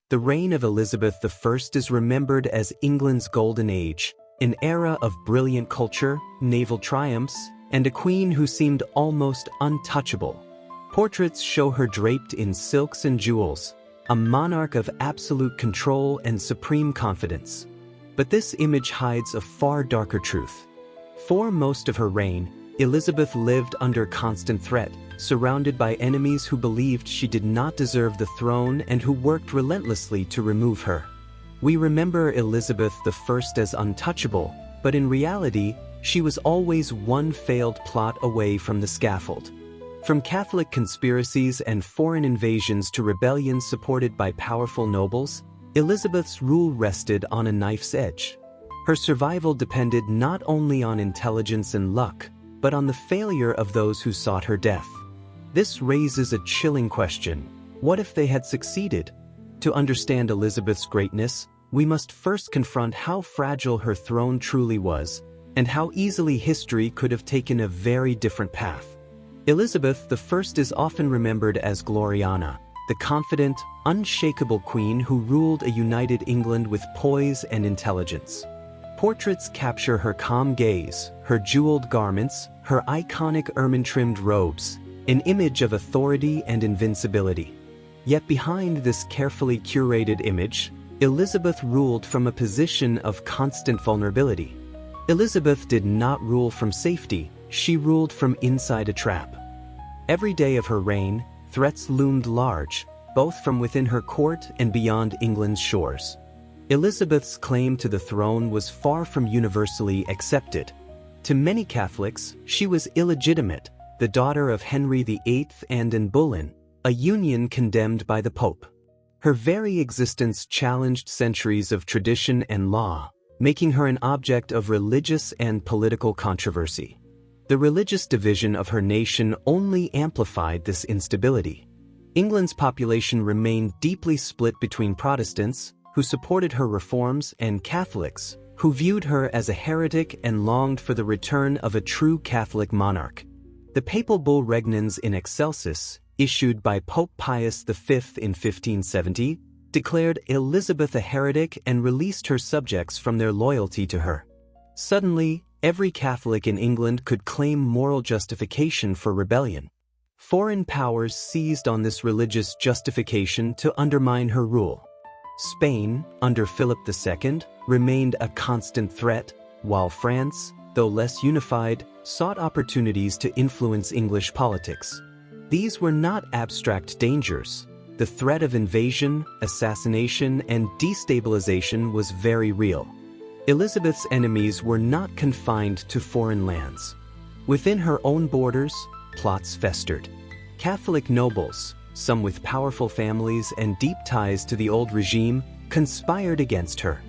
The reign of Elizabeth I is remembered as England's golden age, an era of brilliant culture, naval triumphs, and a queen who seemed almost untouchable. Portraits show her draped in silks and jewels, a monarch of absolute control and supreme confidence. But this image hides a far darker truth. For most of her reign, Elizabeth lived under constant threat, surrounded by enemies who believed she did not deserve the throne and who worked relentlessly to remove her. We remember Elizabeth I as untouchable, but in reality, she was always one failed plot away from the scaffold. From Catholic conspiracies and foreign invasions to rebellions supported by powerful nobles, Elizabeth's rule rested on a knife's edge. Her survival depended not only on intelligence and luck, but on the failure of those who sought her death. This raises a chilling question. What if they had succeeded? To understand Elizabeth's greatness, we must first confront how fragile her throne truly was, and how easily history could have taken a very different path. Elizabeth I is often remembered as Gloriana, the confident, unshakable queen who ruled a united England with poise and intelligence. Portraits capture her calm gaze, her jeweled garments, her iconic ermine-trimmed robes, an image of authority and invincibility. Yet behind this carefully curated image, Elizabeth ruled from a position of constant vulnerability. Elizabeth did not rule from safety, she ruled from inside a trap. Every day of her reign, threats loomed large, both from within her court and beyond England's shores. Elizabeth's claim to the throne was far from universally accepted. To many Catholics, she was illegitimate, the daughter of Henry VIII and Anne Boleyn, a union condemned by the Pope. Her very existence challenged centuries of tradition and law, making her an object of religious and political controversy. The religious division of her nation only amplified this instability. England's population remained deeply split between Protestants, who supported her reforms, and Catholics, who viewed her as a heretic and longed for the return of a true Catholic monarch. The papal bull Regnans in Excelsis, issued by Pope Pius V in 1570, declared Elizabeth a heretic and released her subjects from their loyalty to her. Suddenly, every Catholic in England could claim moral justification for rebellion. Foreign powers seized on this religious justification to undermine her rule. Spain, under Philip II, remained a constant threat, while France, though less unified, sought opportunities to influence English politics. These were not abstract dangers. The threat of invasion, assassination, and destabilization was very real. Elizabeth's enemies were not confined to foreign lands. Within her own borders, plots festered. Catholic nobles, some with powerful families and deep ties to the old regime, conspired against her.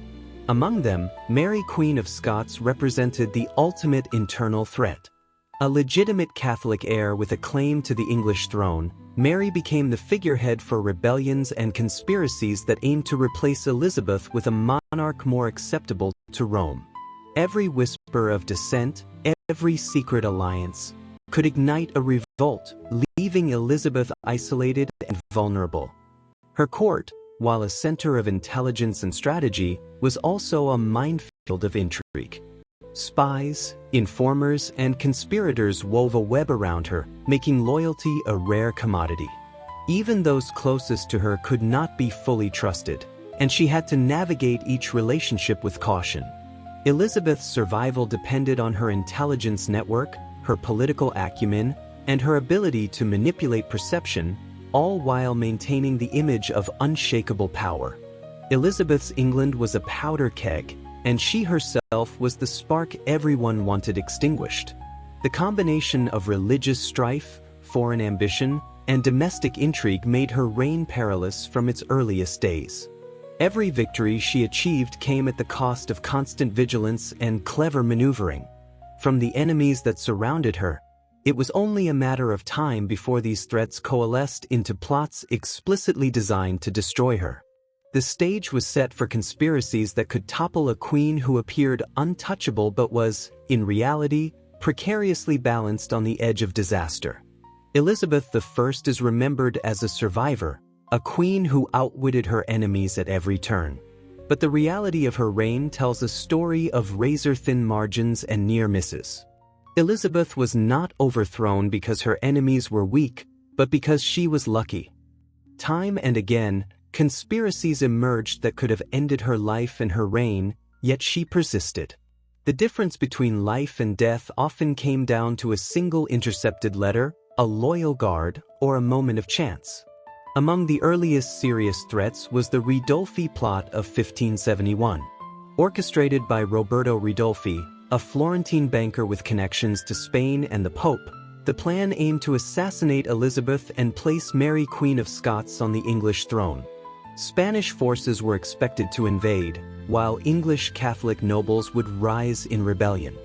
Among them, Mary Queen of Scots represented the ultimate internal threat. A legitimate Catholic heir with a claim to the English throne, Mary became the figurehead for rebellions and conspiracies that aimed to replace Elizabeth with a monarch more acceptable to Rome. Every whisper of dissent, every secret alliance, could ignite a revolt, leaving Elizabeth isolated and vulnerable. Her court, while a center of intelligence and strategy, was also a minefield of intrigue. Spies, informers, and conspirators wove a web around her, making loyalty a rare commodity. Even those closest to her could not be fully trusted, and she had to navigate each relationship with caution. Elizabeth's survival depended on her intelligence network, her political acumen, and her ability to manipulate perception, all while maintaining the image of unshakable power. Elizabeth's England was a powder keg, and she herself was the spark everyone wanted extinguished. The combination of religious strife, foreign ambition, and domestic intrigue made her reign perilous from its earliest days. Every victory she achieved came at the cost of constant vigilance and clever maneuvering. From the enemies that surrounded her, it was only a matter of time before these threats coalesced into plots explicitly designed to destroy her. The stage was set for conspiracies that could topple a queen who appeared untouchable but was, in reality, precariously balanced on the edge of disaster. Elizabeth I is remembered as a survivor, a queen who outwitted her enemies at every turn. But the reality of her reign tells a story of razor-thin margins and near misses. Elizabeth was not overthrown because her enemies were weak, but because she was lucky. Time and again, conspiracies emerged that could have ended her life and her reign, yet she persisted. The difference between life and death often came down to a single intercepted letter, a loyal guard, or a moment of chance. Among the earliest serious threats was the Ridolfi plot of 1571. Orchestrated by Roberto Ridolfi, a Florentine banker with connections to Spain and the Pope, the plan aimed to assassinate Elizabeth and place Mary Queen of Scots on the English throne. Spanish forces were expected to invade, while English Catholic nobles would rise in rebellion.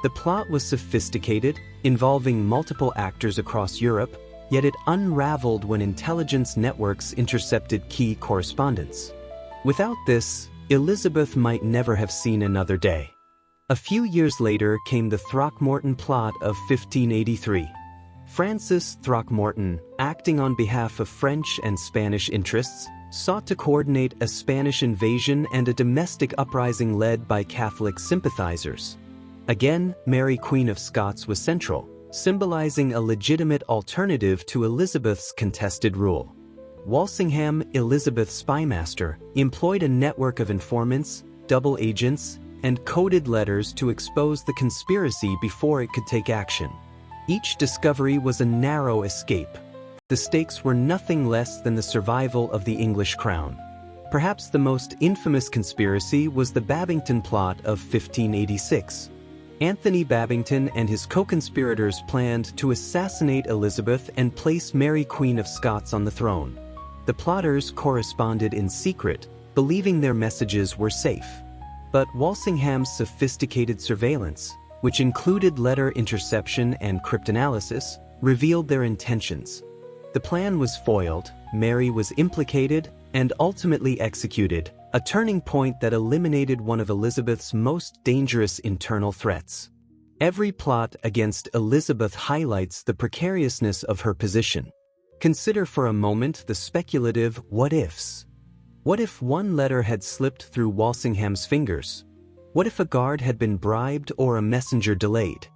The plot was sophisticated, involving multiple actors across Europe, yet it unraveled when intelligence networks intercepted key correspondence. Without this, Elizabeth might never have seen another day. A few years later came the Throckmorton plot of 1583. Francis Throckmorton, acting on behalf of French and Spanish interests, sought to coordinate a Spanish invasion and a domestic uprising led by Catholic sympathizers. Again, Mary Queen of Scots was central, symbolizing a legitimate alternative to Elizabeth's contested rule. Walsingham, Elizabeth's spymaster, employed a network of informants, double agents, and coded letters to expose the conspiracy before it could take action. Each discovery was a narrow escape. The stakes were nothing less than the survival of the English crown. Perhaps the most infamous conspiracy was the Babington plot of 1586. Anthony Babington and his co-conspirators planned to assassinate Elizabeth and place Mary Queen of Scots on the throne. The plotters corresponded in secret, believing their messages were safe. But Walsingham's sophisticated surveillance, which included letter interception and cryptanalysis, revealed their intentions. The plan was foiled, Mary was implicated, and ultimately executed, a turning point that eliminated one of Elizabeth's most dangerous internal threats. Every plot against Elizabeth highlights the precariousness of her position. Consider for a moment the speculative what-ifs. What if one letter had slipped through Walsingham's fingers? What if a guard had been bribed or a messenger delayed?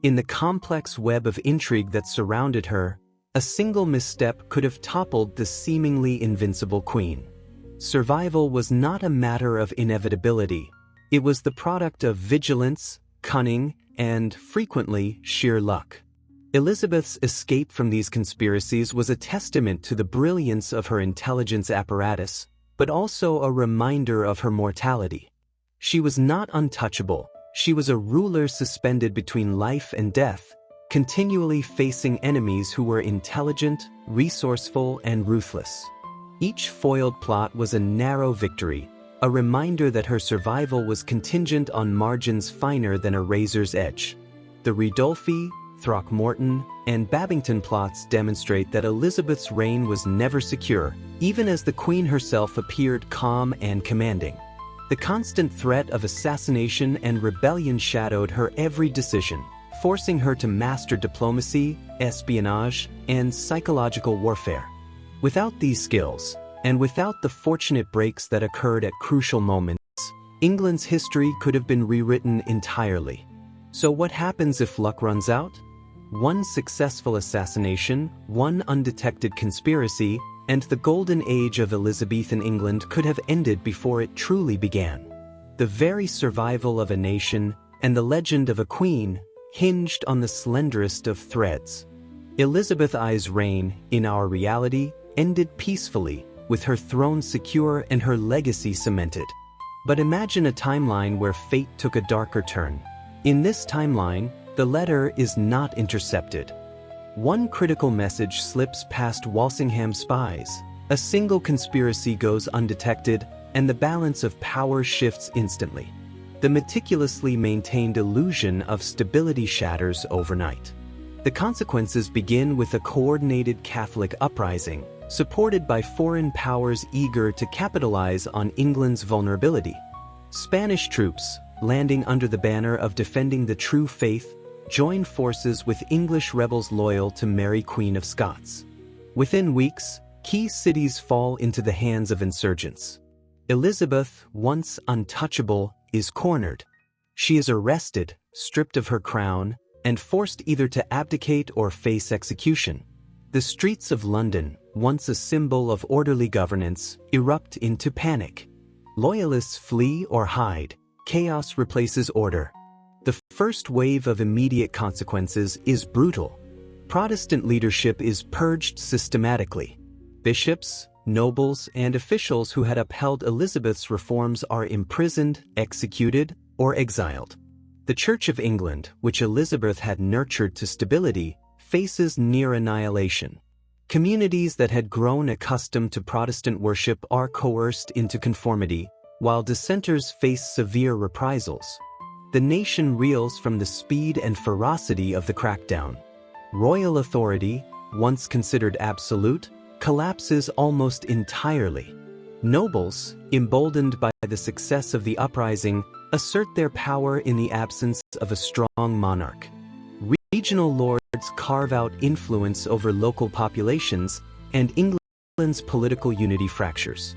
In the complex web of intrigue that surrounded her, a single misstep could have toppled the seemingly invincible queen. Survival was not a matter of inevitability. It was the product of vigilance, cunning, and, frequently, sheer luck. Elizabeth's escape from these conspiracies was a testament to the brilliance of her intelligence apparatus, but also a reminder of her mortality. She was not untouchable. She was a ruler suspended between life and death, continually facing enemies who were intelligent, resourceful, and ruthless. Each foiled plot was a narrow victory, a reminder that her survival was contingent on margins finer than a razor's edge. The Ridolfi, Throckmorton, and Babington plots demonstrate that Elizabeth's reign was never secure, even as the Queen herself appeared calm and commanding. The constant threat of assassination and rebellion shadowed her every decision, forcing her to master diplomacy, espionage, and psychological warfare. Without these skills, and without the fortunate breaks that occurred at crucial moments, England's history could have been rewritten entirely. So what happens if luck runs out? One successful assassination, one undetected conspiracy, and the golden age of Elizabethan England could have ended before it truly began. The very survival of a nation and the legend of a queen hinged on the slenderest of threads. Elizabeth I's reign, in our reality, ended peacefully, with her throne secure and her legacy cemented. But imagine a timeline where fate took a darker turn. In this timeline, the letter is not intercepted. One critical message slips past Walsingham's spies, a single conspiracy goes undetected, and the balance of power shifts instantly. The meticulously maintained illusion of stability shatters overnight. The consequences begin with a coordinated Catholic uprising, supported by foreign powers eager to capitalize on England's vulnerability. Spanish troops, landing under the banner of defending the true faith, joined forces with English rebels loyal to Mary Queen of Scots. Within weeks, Key cities fall into the hands of insurgents. Elizabeth, once untouchable, is cornered. She is arrested, stripped of her crown, and forced either to abdicate or face execution. The streets of London, once a symbol of orderly governance, erupt into panic. Loyalists flee or hide. Chaos replaces order. The first wave of immediate consequences is brutal. Protestant leadership is purged systematically. Bishops, nobles, and officials who had upheld Elizabeth's reforms are imprisoned, executed, or exiled. The Church of England, which Elizabeth had nurtured to stability, faces near annihilation. Communities that had grown accustomed to Protestant worship are coerced into conformity, while dissenters face severe reprisals. The nation reels from the speed and ferocity of the crackdown. Royal authority, once considered absolute, collapses almost entirely. Nobles, emboldened by the success of the uprising, assert their power in the absence of a strong monarch. Regional lords carve out influence over local populations, and England's political unity fractures.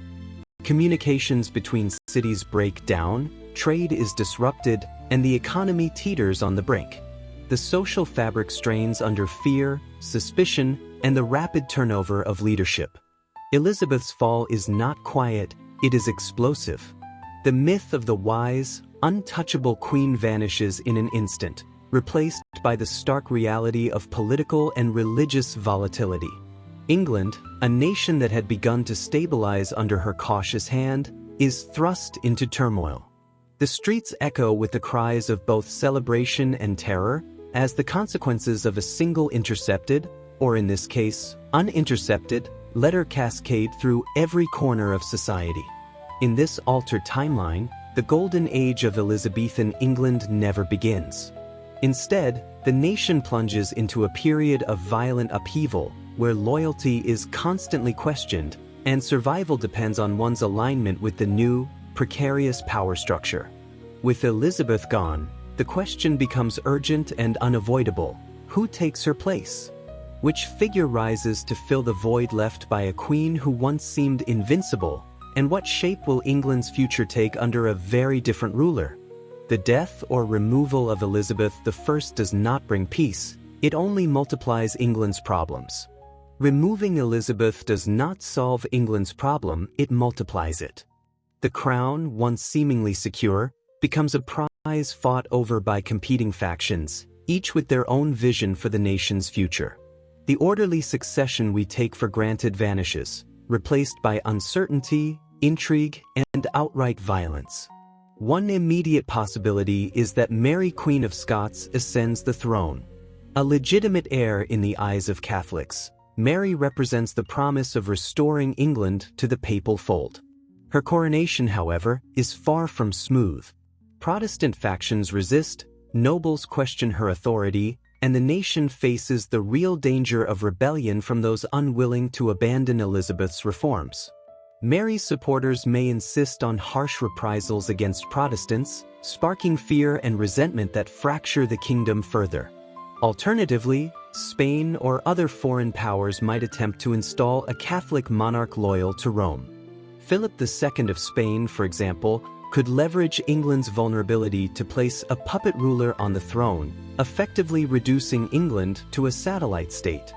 Communications between cities break down, trade is disrupted, and the economy teeters on the brink. The social fabric strains under fear, suspicion, and the rapid turnover of leadership. Elizabeth's fall is not quiet, it is explosive. The myth of the wise, untouchable queen vanishes in an instant, replaced by the stark reality of political and religious volatility. England, a nation that had begun to stabilize under her cautious hand, is thrust into turmoil. The streets echo with the cries of both celebration and terror, as the consequences of a single intercepted, or in this case, unintercepted, letter cascade through every corner of society. In this altered timeline, the golden age of Elizabethan England never begins. Instead, the nation plunges into a period of violent upheaval, where loyalty is constantly questioned, and survival depends on one's alignment with the new, precarious power structure. With Elizabeth gone, the question becomes urgent and unavoidable: who takes her place? Which figure rises to fill the void left by a queen who once seemed invincible? And what shape will England's future take under a very different ruler? The death or removal of Elizabeth I does not bring peace, it only multiplies England's problems. Removing Elizabeth does not solve England's problem, it multiplies it. The crown, once seemingly secure, becomes a prize fought over by competing factions, each with their own vision for the nation's future. The orderly succession we take for granted vanishes, replaced by uncertainty, intrigue, and outright violence. One immediate possibility is that Mary, Queen of Scots, ascends the throne. A legitimate heir in the eyes of Catholics, Mary represents the promise of restoring England to the papal fold. Her coronation, however, is far from smooth. Protestant factions resist, nobles question her authority, and the nation faces the real danger of rebellion from those unwilling to abandon Elizabeth's reforms. Mary's supporters may insist on harsh reprisals against Protestants, sparking fear and resentment that fracture the kingdom further. Alternatively, Spain or other foreign powers might attempt to install a Catholic monarch loyal to Rome. Philip II of Spain, for example, could leverage England's vulnerability to place a puppet ruler on the throne, effectively reducing England to a satellite state.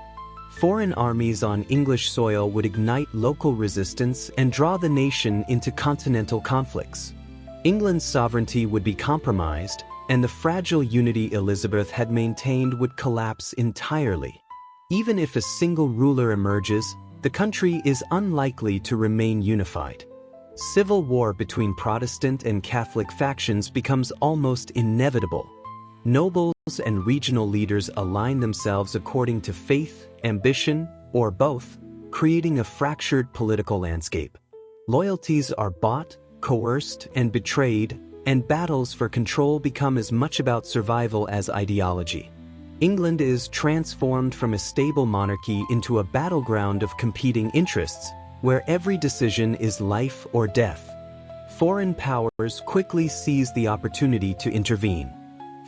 Foreign armies on English soil would ignite local resistance and draw the nation into continental conflicts. England's sovereignty would be compromised, and the fragile unity Elizabeth had maintained would collapse entirely. Even if a single ruler emerges, the country is unlikely to remain unified. Civil war between Protestant and Catholic factions becomes almost inevitable. Nobles and regional leaders align themselves according to faith, ambition, or both, creating a fractured political landscape. Loyalties are bought, coerced, and betrayed, and battles for control become as much about survival as ideology. England is transformed from a stable monarchy into a battleground of competing interests, where every decision is life or death. Foreign powers quickly seize the opportunity to intervene.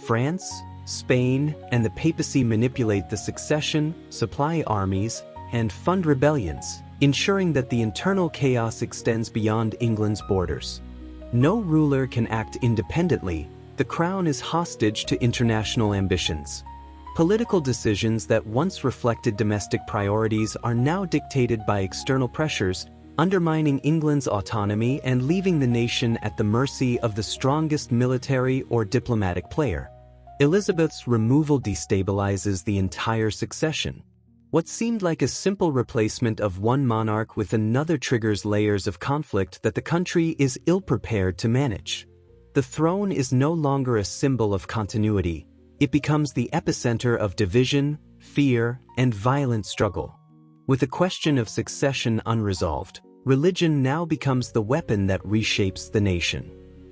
France, Spain, and the papacy manipulate the succession, supply armies, and fund rebellions, ensuring that the internal chaos extends beyond England's borders. No ruler can act independently. The crown is hostage to international ambitions. Political decisions that once reflected domestic priorities are now dictated by external pressures, undermining England's autonomy and leaving the nation at the mercy of the strongest military or diplomatic player. Elizabeth's removal destabilizes the entire succession. What seemed like a simple replacement of one monarch with another triggers layers of conflict that the country is ill-prepared to manage. The throne is no longer a symbol of continuity. It becomes the epicenter of division, fear, and violent struggle. With the question of succession unresolved, religion now becomes the weapon that reshapes the nation.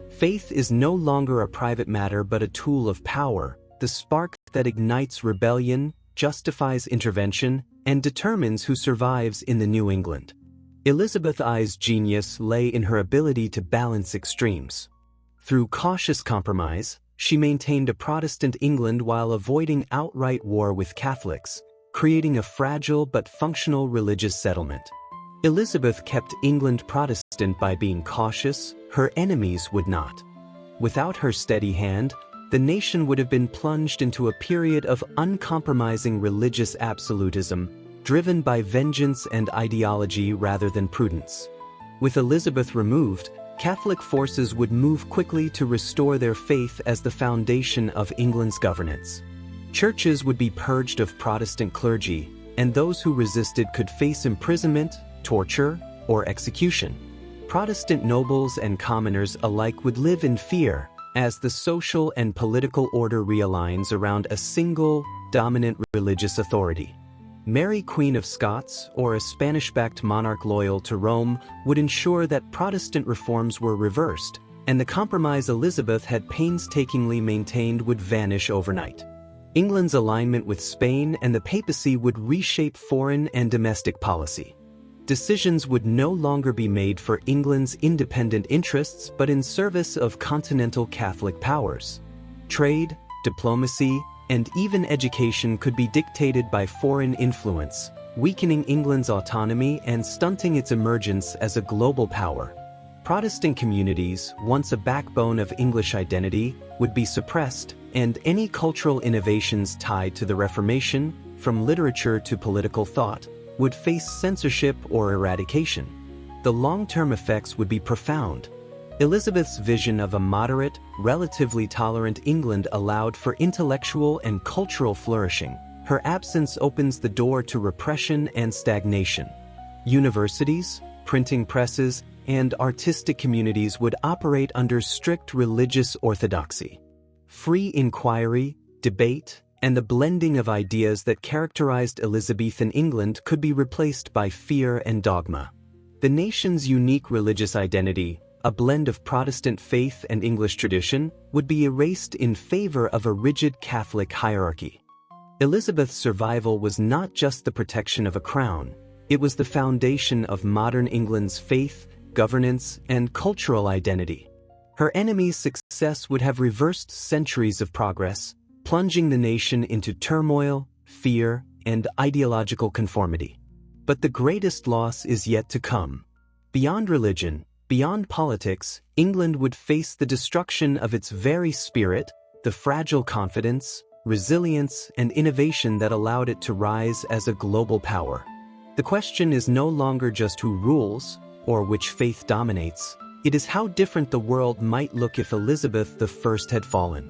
Faith is no longer a private matter but a tool of power, the spark that ignites rebellion, justifies intervention, and determines who survives in the New England. Elizabeth I's genius lay in her ability to balance extremes. Through cautious compromise, she maintained a Protestant England while avoiding outright war with Catholics, creating a fragile but functional religious settlement. Elizabeth kept England Protestant by being cautious. Her enemies would not. Without her steady hand, the nation would have been plunged into a period of uncompromising religious absolutism, driven by vengeance and ideology rather than prudence. With Elizabeth removed, Catholic forces would move quickly to restore their faith as the foundation of England's governance. Churches would be purged of Protestant clergy, and those who resisted could face imprisonment, torture, or execution. Protestant nobles and commoners alike would live in fear, as the social and political order realigns around a single, dominant religious authority. Mary, Queen of Scots, or a Spanish-backed monarch loyal to Rome, would ensure that Protestant reforms were reversed, and the compromise Elizabeth had painstakingly maintained would vanish overnight. England's alignment with Spain and the papacy would reshape foreign and domestic policy. Decisions would no longer be made for England's independent interests but in service of continental Catholic powers. Trade, diplomacy, and even education could be dictated by foreign influence, weakening England's autonomy and stunting its emergence as a global power. Protestant communities, once a backbone of English identity, would be suppressed, and any cultural innovations tied to the Reformation, from literature to political thought, would face censorship or eradication. The long-term effects would be profound. Elizabeth's vision of a moderate, relatively tolerant England allowed for intellectual and cultural flourishing. Her absence opens the door to repression and stagnation. Universities, printing presses, and artistic communities would operate under strict religious orthodoxy. Free inquiry, debate, and the blending of ideas that characterized Elizabethan England could be replaced by fear and dogma. The nation's unique religious identity, a blend of Protestant faith and English tradition, would be erased in favor of a rigid Catholic hierarchy. Elizabeth's survival was not just the protection of a crown, it was the foundation of modern England's faith, governance, and cultural identity. Her enemies' success would have reversed centuries of progress, plunging the nation into turmoil, fear, and ideological conformity. But the greatest loss is yet to come. Beyond religion, beyond politics, England would face the destruction of its very spirit, the fragile confidence, resilience, and innovation that allowed it to rise as a global power. The question is no longer just who rules, or which faith dominates. It is how different the world might look if Elizabeth I had fallen.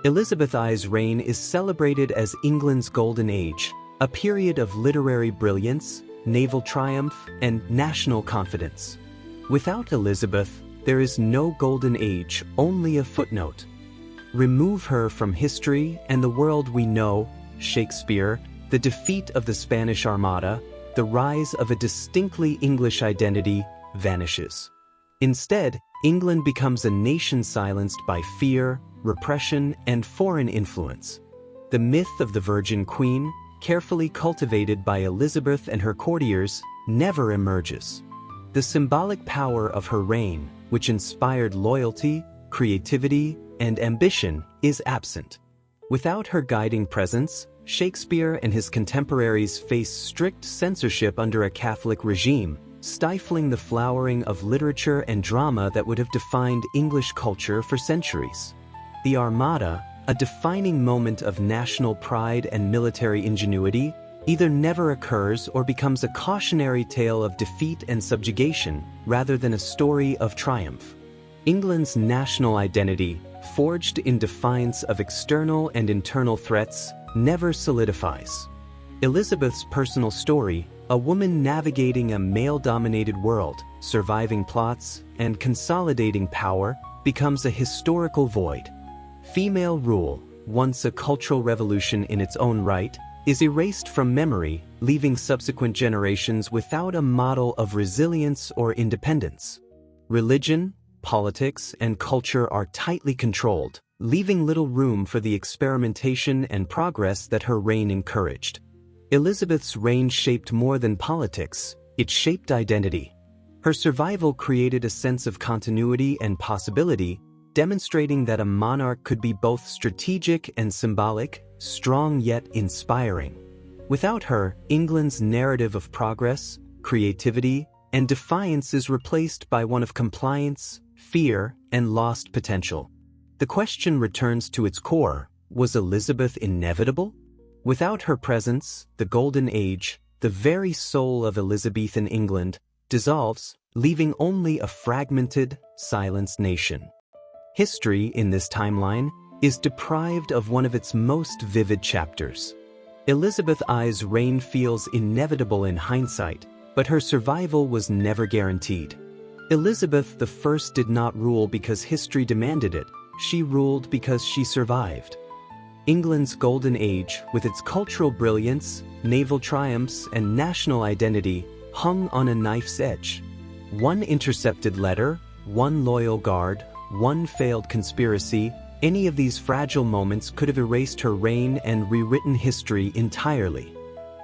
Elizabeth I's reign is celebrated as England's Golden Age, a period of literary brilliance, naval triumph, and national confidence. Without Elizabeth, there is no Golden Age, only a footnote. Remove her from history and the world we know, Shakespeare, the defeat of the Spanish Armada, the rise of a distinctly English identity, vanishes. Instead, England becomes a nation silenced by fear, repression, and foreign influence. The myth of the Virgin Queen, carefully cultivated by Elizabeth and her courtiers, never emerges. The symbolic power of her reign, which inspired loyalty, creativity, and ambition, is absent. Without her guiding presence, Shakespeare and his contemporaries faced strict censorship under a Catholic regime, stifling the flowering of literature and drama that would have defined English culture for centuries. The Armada, a defining moment of national pride and military ingenuity, either never occurs or becomes a cautionary tale of defeat and subjugation rather than a story of triumph. England's national identity, forged in defiance of external and internal threats, never solidifies. Elizabeth's personal story, a woman navigating a male-dominated world, surviving plots, and consolidating power, becomes a historical void. Female rule, once a cultural revolution in its own right, is erased from memory, leaving subsequent generations without a model of resilience or independence. Religion, politics, and culture are tightly controlled, leaving little room for the experimentation and progress that her reign encouraged. Elizabeth's reign shaped more than politics, it shaped identity. Her survival created a sense of continuity and possibility, demonstrating that a monarch could be both strategic and symbolic, strong yet inspiring. Without her, England's narrative of progress, creativity, and defiance is replaced by one of compliance, fear, and lost potential. The question returns to its core: was Elizabeth inevitable? Without her presence, the Golden Age, the very soul of Elizabethan England, dissolves, leaving only a fragmented, silenced nation. History, in this timeline, is deprived of one of its most vivid chapters. Elizabeth I's reign feels inevitable in hindsight, but her survival was never guaranteed. Elizabeth I did not rule because history demanded it, she ruled because she survived. England's Golden Age, with its cultural brilliance, naval triumphs, and national identity, hung on a knife's edge. One intercepted letter, one loyal guard, one failed conspiracy, any of these fragile moments could have erased her reign and rewritten history entirely.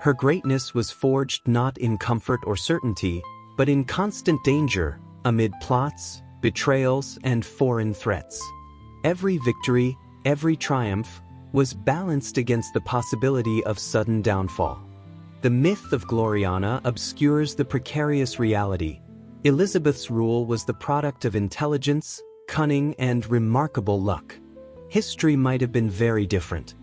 Her greatness was forged not in comfort or certainty, but in constant danger, amid plots, betrayals, and foreign threats. Every victory, every triumph, was balanced against the possibility of sudden downfall. The myth of Gloriana obscures the precarious reality. Elizabeth's rule was the product of intelligence, cunning, and remarkable luck. History might have been very different.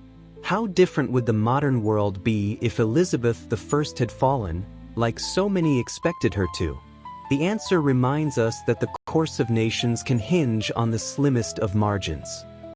How different would the modern world be if Elizabeth I had fallen, like so many expected her to? The answer reminds us that the course of nations can hinge on the slimmest of margins.